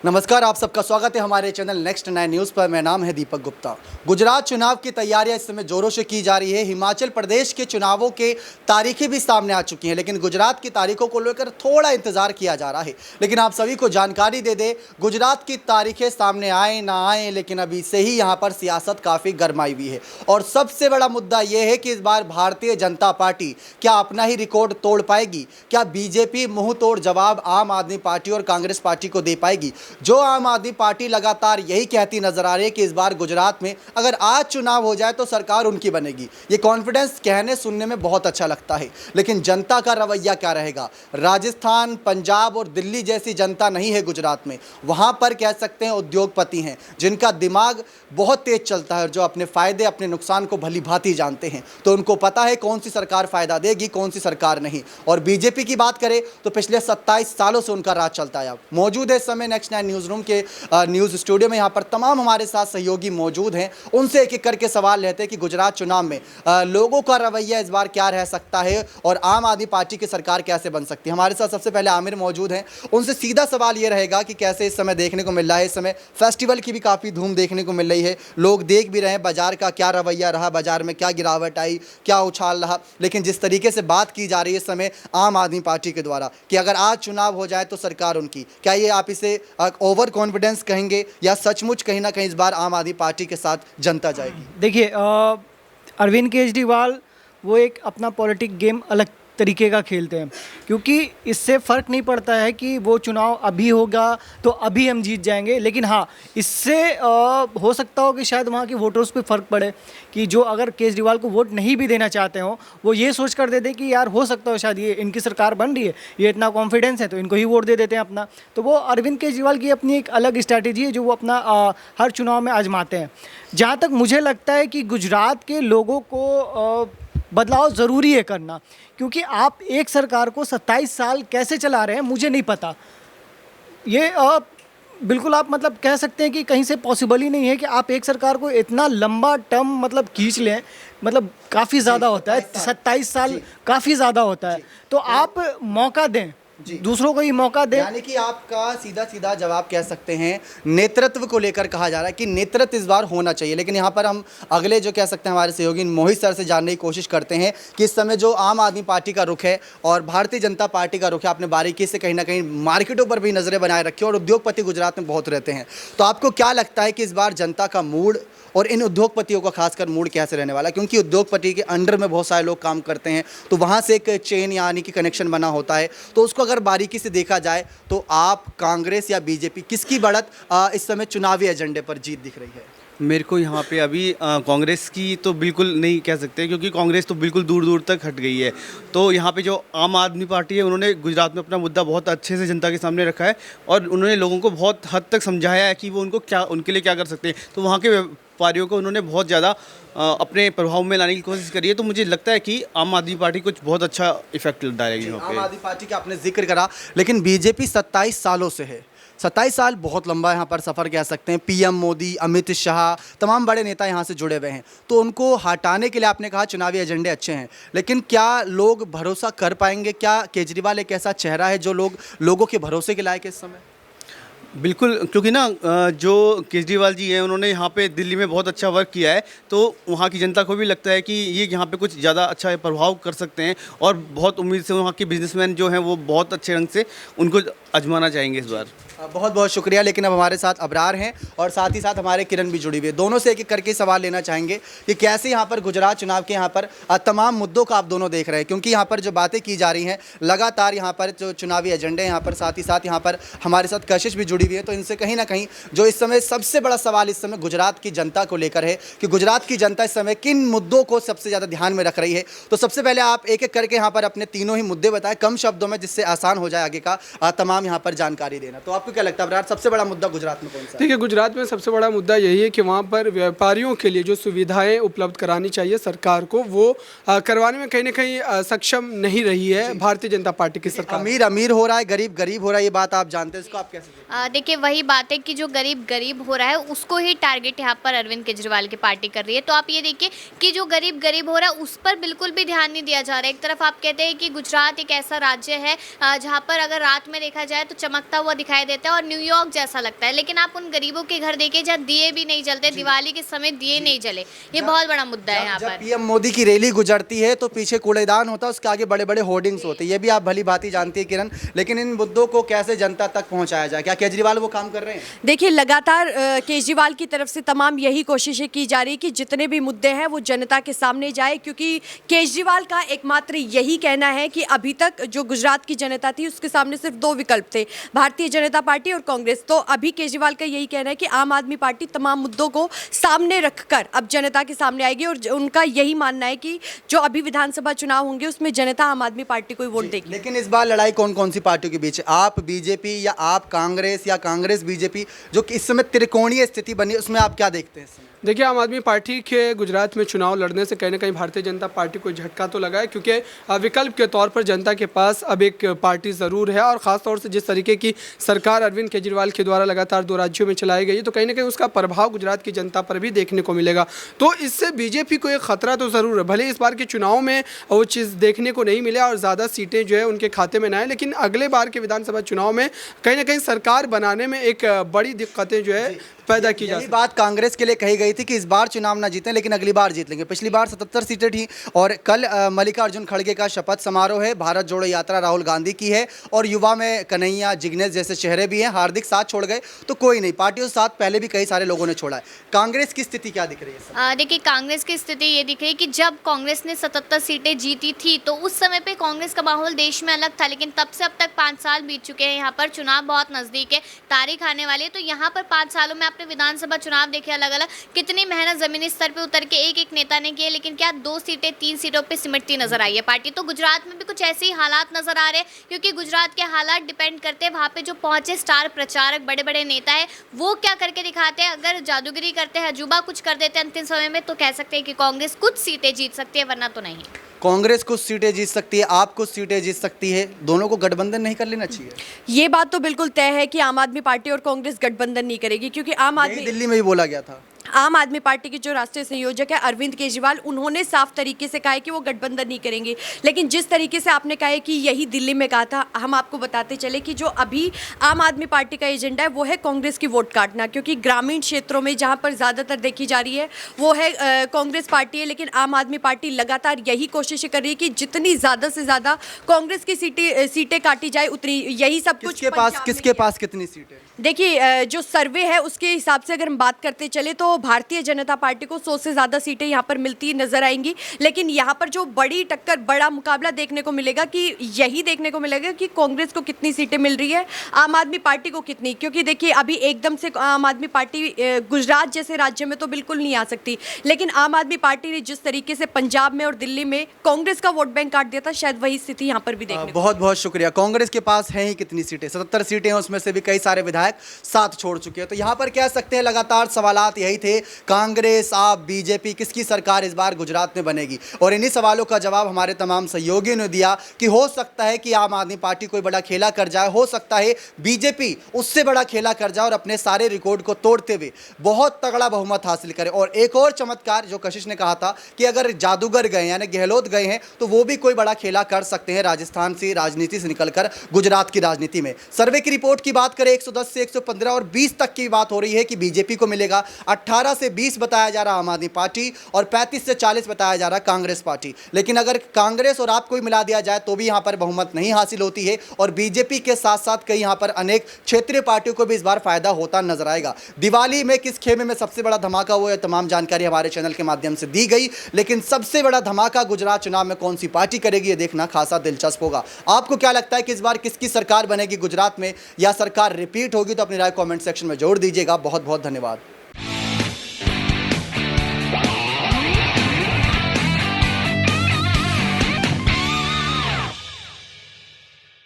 नमस्कार, आप सबका स्वागत है हमारे चैनल नेक्स्ट 9 न्यूज़ पर। मेरा नाम है दीपक गुप्ता। गुजरात चुनाव की तैयारियां इस समय जोरों से की जा रही है। हिमाचल प्रदेश के चुनावों के तारीखें भी सामने आ चुकी हैं, लेकिन गुजरात की तारीखों को लेकर थोड़ा इंतजार किया जा रहा है। लेकिन आप सभी को जानकारी दे दें, गुजरात की तारीखें सामने आए ना आए, लेकिन अभी से ही यहाँ पर सियासत काफ़ी गरमाई हुई है। और सबसे बड़ा मुद्दा यह है कि इस बार भारतीय जनता पार्टी क्या अपना ही रिकॉर्ड तोड़ पाएगी? क्या बीजेपी मुंह तोड़ जवाब आम आदमी पार्टी और कांग्रेस पार्टी को दे पाएगी? जो आम आदमी पार्टी लगातार यही कहती नजर आ रही है कि इस बार गुजरात में अगर आज चुनाव हो जाए तो सरकार उनकी बनेगी। ये कॉन्फिडेंस कहने सुनने में बहुत अच्छा लगता है, लेकिन जनता का रवैया क्या रहेगा? राजस्थान, पंजाब और दिल्ली जैसी जनता नहीं है गुजरात में। वहां पर कह सकते हैं उद्योगपति हैं जिनका दिमाग बहुत तेज चलता है, जो अपने फायदे अपने नुकसान को भली भांति जानते हैं। तो उनको पता है कौन सी सरकार फायदा देगी, कौन सी सरकार नहीं। और बीजेपी की बात करें तो पिछले 27 सालों से उनका राज चलता है। मौजूद है इस समय नेक्स्ट 9 न्यूज़ रूम के न्यूज़ स्टूडियो में। यहाँ पर तमाम हमारे साथ सहयोगी मौजूद हैं। उनसे एक एक करके सवाल रहते हैं कि गुजरात चुनाव में लोगों का रवैया इस बार क्या रह सकता है और आम आदमी पार्टी की सरकार कैसे बन सकती है। हमारे साथ सबसे पहले आमिर मौजूद हैं। उनसे सीधा सवाल ये रहेगा कि कैसे इस समय देखने को मिल रहा है, इस समय फेस्टिवल की भी काफ़ी धूम देखने को मिल रही है, लोग देख भी रहे हैं बाजार का क्या रवैया रहा, बाजार में क्या गिरावट आई, क्या उछाल रहा। लेकिन जिस तरीके से बात की जा रही है इस समय आम आदमी पार्टी के द्वारा कि अगर आज चुनाव हो जाए तो सरकार उनकी, क्या ये आप इसे ओवर कॉन्फिडेंस कहेंगे या सचमुच कहीं ना कहीं इस बार आम आदमी पार्टी के साथ जनता जाएगी? देखिए, अरविंद केजरीवाल वो एक अपना पॉलिटिक गेम अलग तरीके का खेलते हैं, क्योंकि इससे फ़र्क नहीं पड़ता है कि वो चुनाव अभी होगा तो अभी हम जीत जाएंगे। लेकिन हाँ, इससे हो सकता हो कि शायद वहाँ के वोटर्स पे फ़र्क पड़े कि जो अगर केजरीवाल को वोट नहीं भी देना चाहते हो, वो ये सोच कर दे दें कि यार हो सकता हो शायद ये इनकी सरकार बन रही है, ये इतना कॉन्फिडेंस है तो इनको ही वोट दे देते हैं अपना। तो वो अरविंद केजरीवाल की अपनी एक अलग स्ट्रैटेजी है जो वो अपना हर चुनाव में आजमाते हैं। जहाँ तक मुझे लगता है कि गुजरात के लोगों को बदलाव ज़रूरी है करना, क्योंकि आप एक सरकार को 27 साल कैसे चला रहे हैं मुझे नहीं पता। ये बिल्कुल आप मतलब कह सकते हैं कि कहीं से पॉसिबल ही नहीं है कि आप एक सरकार को इतना लंबा टर्म मतलब खींच लें। मतलब काफ़ी ज़्यादा होता है, 27 साल काफ़ी ज़्यादा होता है। तो आप मौका दें, दूसरों को ही मौका दें। यानी कि आपका सीधा सीधा जवाब कह सकते हैं नेतृत्व को लेकर कहा जा रहा है कि नेतृत्व इस बार होना चाहिए। लेकिन यहाँ पर हम अगले जो कह सकते हैं हमारे सहयोगी मोहित सर से जानने की कोशिश करते हैं कि इस समय जो आम आदमी पार्टी का रुख है और भारतीय जनता पार्टी का रुख है, आपने बारीकी से कहीं ना कहीं मार्केटों पर भी नज़रें बनाए रखी और उद्योगपति गुजरात में बहुत रहते हैं। तो आपको क्या लगता है कि इस बार जनता का मूड और इन उद्योगपतियों का खासकर मूड कैसे रहने वाला है? क्योंकि उद्योगपति के अंडर में बहुत सारे लोग काम करते हैं, तो वहाँ से एक चेन यानी कि कनेक्शन बना होता है। तो उसको अगर बारीकी से देखा जाए तो आप कांग्रेस या बीजेपी किसकी बढ़त इस समय चुनावी एजेंडे पर जीत दिख रही है? मेरे को यहाँ पे अभी कांग्रेस की तो बिल्कुल नहीं कह सकते, क्योंकि कांग्रेस तो बिल्कुल दूर दूर तक हट गई है। तो यहाँ पे जो आम आदमी पार्टी है उन्होंने गुजरात में अपना मुद्दा बहुत अच्छे से जनता के सामने रखा है और उन्होंने लोगों को बहुत हद तक समझाया है कि वो उनके लिए क्या कर सकते हैं। तो वहाँ के व्यापारियों को उन्होंने बहुत ज़्यादा अपने प्रभाव में लाने की कोशिश करी है। तो मुझे लगता है कि आम आदमी पार्टी कुछ बहुत अच्छा इफेक्ट डालेगी वहाँ पे। आम आदमी पार्टी का आपने जिक्र करा, लेकिन बीजेपी 27 सालों से है। 27 साल बहुत लंबा यहाँ पर सफ़र कह सकते हैं। पीएम मोदी, अमित शाह, तमाम बड़े नेता यहाँ से जुड़े हुए हैं। तो उनको हटाने के लिए आपने कहा चुनावी एजेंडे अच्छे हैं, लेकिन क्या लोग भरोसा कर पाएंगे? क्या केजरीवाल एक ऐसा चेहरा है जो लोगों के भरोसे के लायक है इस समय? बिल्कुल, क्योंकि ना जो केजरीवाल जी हैं उन्होंने यहाँ पे दिल्ली में बहुत अच्छा वर्क किया है, तो वहाँ की जनता को भी लगता है कि ये यहाँ पे कुछ ज़्यादा अच्छा प्रभाव कर सकते हैं और बहुत उम्मीद से वहाँ के बिजनेसमैन जो हैं वो बहुत अच्छे रंग से उनको आजमाना चाहेंगे इस बार। बहुत बहुत शुक्रिया। लेकिन अब हमारे साथ अबरार हैं और साथ ही साथ हमारे किरण भी जुड़ी हुई है। दोनों से एक एक करके सवाल लेना चाहेंगे कि कैसे यहाँ पर गुजरात चुनाव के यहाँ पर तमाम मुद्दों का आप दोनों देख रहे हैं, क्योंकि यहाँ पर जो बातें की जा रही हैं लगातार, यहाँ पर जो चुनावी एजेंडे यहाँ पर, साथ ही साथ यहाँ पर हमारे साथ कशिश भी जुड़ी हुई है। तो इनसे कहीं ना कहीं जो इस समय सबसे बड़ा सवाल इस समय गुजरात की जनता को लेकर है कि गुजरात की जनता इस समय किन मुद्दों को सबसे ज़्यादा ध्यान में रख रही है। तो सबसे पहले आप एक एक करके यहाँ पर अपने तीनों ही मुद्दे बताएं कम शब्दों में, जिससे आसान हो जाए आगे का तमाम यहाँ पर जानकारी देना। तो आपको क्या लगता है अबरार, सबसे बड़ा मुद्दा गुजरात में कौन सा है? देखिए, गुजरात में सबसे बड़ा मुद्दा यही है कि वहाँ पर व्यापारियों के लिए जो सुविधाएं उपलब्ध करानी चाहिए सरकार को, वो करवाने में कहीं ना कहीं सक्षम नहीं रही है भारतीय जनता पार्टी की सरकार। अमीर अमीर हो रहा है, गरीब गरीब हो रहा है, ये बात आप जानते हैं, इसको आप कैसे? देखिए, वही बात है कि जो गरीब गरीब हो रहा है उसको ही टारगेट यहाँ पर अरविंद केजरीवाल की पार्टी कर रही है। तो आप ये देखिए कि जो गरीब गरीब हो रहा है उस पर बिल्कुल भी ध्यान नहीं दिया जा रहा है। एक तरफ आप कहते हैं कि गुजरात एक ऐसा राज्य है जहाँ पर अगर रात में देखा जाए तो चमकता हुआ दिखाई देता है और न्यूयॉर्क जैसा लगता है, लेकिन आप उन गरीबों के घर देखिए जहाँ दिए भी नहीं जलते, दिवाली के समय दिए नहीं जले। ये बहुत बड़ा मुद्दा है यहाँ जब पर। पीएम मोदी की रैली गुजरती है तो पीछे कूड़ेदान होता है, उसके आगे बड़े बड़े होर्डिंग्स होते हैं, ये भी आप भली भांति जानती है किरण, लेकिन इन मुद्दों को कैसे जनता तक पहुंचाया जाए? क्या केजरीवाल वो काम कर रहे हैं? देखिए, लगातार केजरीवाल की तरफ से तमाम यही कोशिशें की जा रही है कि जितने भी मुद्दे हैं वो जनता के सामने जाए, क्योंकि केजरीवाल का एकमात्र यही कहना है कि अभी तक जो गुजरात की जनता थी उसके सामने सिर्फ दो विकल्प थे, भारतीय जनता पार्टी और कांग्रेस। तो अभी केजरीवाल का यही कहना है कि आम आदमी पार्टी तमाम मुद्दों को सामने रखकर अब जनता के सामने आएगी और उनका यही मानना है कि जो अभी विधानसभा चुनाव होंगे उसमें जनता आम आदमी पार्टी को ही वोट देगी। लेकिन इस बार लड़ाई कौन कौन सी पार्टियों के बीच है? आप बीजेपी या आप कांग्रेस या कांग्रेस बीजेपी, जो कि इस समय त्रिकोणीय स्थिति बनी है, उसमें आप क्या देखते हैं इस समय? देखिए, आम आदमी पार्टी के गुजरात में चुनाव लड़ने से कहीं ना कहीं भारतीय जनता पार्टी को झटका तो लगा है, क्योंकि विकल्प के तौर पर जनता के पास अब एक पार्टी ज़रूर है। और ख़ास तौर से जिस तरीके की सरकार अरविंद केजरीवाल के द्वारा लगातार 2 राज्यों में चलाई गई है, तो कहीं ना कहीं उसका प्रभाव गुजरात की जनता पर भी देखने को मिलेगा। तो इससे बीजेपी को एक खतरा तो ज़रूर है, भले इस बार के चुनाव में वो चीज़ देखने को नहीं मिले और ज़्यादा सीटें जो है उनके खाते में ना आए, लेकिन अगले बार के विधानसभा चुनाव में कहीं ना कहीं सरकार बनाने में एक बड़ी दिक्कतें जो है पैदा की जा। बात कांग्रेस के लिए कही गई थी कि इस बार चुनाव ना जीतें लेकिन अगली बार जीत लेंगे। पिछली बार 77 सीटें थी और कल मल्लिकार्जुन खड़गे का शपथ समारोह है, भारत जोड़ो यात्रा राहुल गांधी की है और युवा में कन्हैया जिग्नेश जैसे चेहरे भी हैं। हार्दिक साथ छोड़ गए तो कोई नहीं, पार्टियों के साथ पहले भी कई सारे लोगों ने छोड़ा है। कांग्रेस की स्थिति क्या दिख रही है? देखिए, कांग्रेस की स्थिति ये दिख रही है कि जब कांग्रेस ने 77 सीटें जीती थी तो उस समय पे कांग्रेस का माहौल देश में अलग था, लेकिन तब से अब तक 5 साल बीत चुके हैं। यहाँ पर चुनाव बहुत नज़दीक है, तारीख आने वाली है, तो यहाँ पर 5 सालों में आपने विधानसभा चुनाव देखे अलग अलग, कितनी मेहनत जमीनी स्तर पे उतर के एक एक नेता ने की, लेकिन क्या 2 सीटें 3 सीटों पे सिमटती नजर आई है पार्टी। तो गुजरात में भी कुछ ऐसे ही हालात नजर आ रहे हैं, क्योंकि गुजरात के हालात डिपेंड करते हैं वहाँ पे जो पहुंचे स्टार प्रचारक बड़े बड़े नेता है वो क्या करके दिखाते हैं। अगर जादूगिरी करते हैं, अजूबा कुछ कर देते हैं अंतिम समय में, तो कह सकते हैं कि कांग्रेस कुछ सीटें जीत सकती है, वरना तो नहीं। कांग्रेस कुछ सीटें जीत सकती है, आप कुछ सीटें जीत सकती है, दोनों को गठबंधन नहीं कर लेना चाहिए? ये बात तो बिल्कुल तय है कि आम आदमी पार्टी और कांग्रेस गठबंधन नहीं करेगी, क्योंकि आम आदमी, दिल्ली में भी बोला गया था, आम आदमी पार्टी के जो राष्ट्रीय संयोजक है अरविंद केजरीवाल, उन्होंने साफ तरीके से कहा है कि वो गठबंधन नहीं करेंगे। लेकिन जिस तरीके से आपने कहा है कि यही दिल्ली में कहा था, हम आपको बताते चले कि जो अभी आम आदमी पार्टी का एजेंडा है वो है कांग्रेस की वोट काटना, क्योंकि ग्रामीण क्षेत्रों में जहां पर ज़्यादातर देखी जा रही है वो है कांग्रेस पार्टी है। लेकिन आम आदमी पार्टी लगातार यही कोशिशें कर रही है कि जितनी ज़्यादा से ज़्यादा कांग्रेस की सीटें काटी जाए उतनी, यही सब कुछ किसके पास कितनी सीटें? देखिए, जो सर्वे है उसके हिसाब से अगर हम बात करते चले तो भारतीय जनता पार्टी को 100 से ज़्यादा सीटें यहाँ पर मिलती नजर आएंगी। लेकिन यहाँ पर जो बड़ी टक्कर, बड़ा मुकाबला देखने को मिलेगा कि यही देखने को मिलेगा कि कांग्रेस को कितनी सीटें मिल रही है, आम आदमी पार्टी को कितनी। क्योंकि देखिए, अभी एकदम से आम आदमी पार्टी गुजरात जैसे राज्य में तो बिल्कुल नहीं आ सकती, लेकिन आम आदमी पार्टी ने जिस तरीके से पंजाब में और दिल्ली में कांग्रेस का वोट बैंक काट दिया था, शायद वही स्थिति यहाँ पर भी देखने बहुत बहुत शुक्रिया। कांग्रेस के पास है ही कितनी सीटें? 77 सीटें हैं, उसमें से भी कई सारे विधायक साथ छोड़ चुके हैं। तो यहाँ पर कह सकते हैं लगातार सवालात यही थे, कांग्रेस, आप, बीजेपी, किसकी सरकार इस बार गुजरात में बनेगी? और इन्हीं सवालों का जवाब हमारे तमाम सहयोगियों ने दिया कि हो सकता है कि आम आदमी पार्टी कोई बड़ा खेला कर जाए, हो सकता है बीजेपी उससे बड़ा खेला कर जाए और अपने सारे रिकॉर्ड को तोड़ते हुए बहुत तगड़ा बहुमत हासिल करे। और एक और चमत्कार जो कशिश ने कहा था कि अगर जादूगर गए यानी गहलोत गए हैं तो वो भी कोई बड़ा खेला कर सकते हैं राजस्थान से, राजनीति से निकलकर गुजरात की राजनीति में। सर्वे की रिपोर्ट की बात करें 110 से 115 और 20 तक की बात हो रही है कि बीजेपी को मिलेगा, 18 से 20 बताया जा रहा आम आदमी पार्टी और 35 से 40 बताया जा रहा कांग्रेस पार्टी। लेकिन अगर कांग्रेस और आप को मिला दिया जाए तो भी यहाँ पर बहुमत नहीं हासिल होती है और बीजेपी के साथ साथ कई यहाँ पर अनेक क्षेत्रीय पार्टियों को भी इस बार फायदा होता नजर आएगा। दिवाली में किस खेमे में सबसे बड़ा धमाका हुआ है, तमाम जानकारी हमारे चैनल के माध्यम से दी गई, लेकिन सबसे बड़ा धमाका गुजरात चुनाव में कौन सी पार्टी करेगी ये देखना खासा दिलचस्प होगा। आपको क्या लगता है कि इस बार किसकी सरकार बनेगी गुजरात में या सरकार रिपीट होगी? तो अपनी राय कमेंट सेक्शन में जोड़ दीजिएगा। बहुत बहुत धन्यवाद।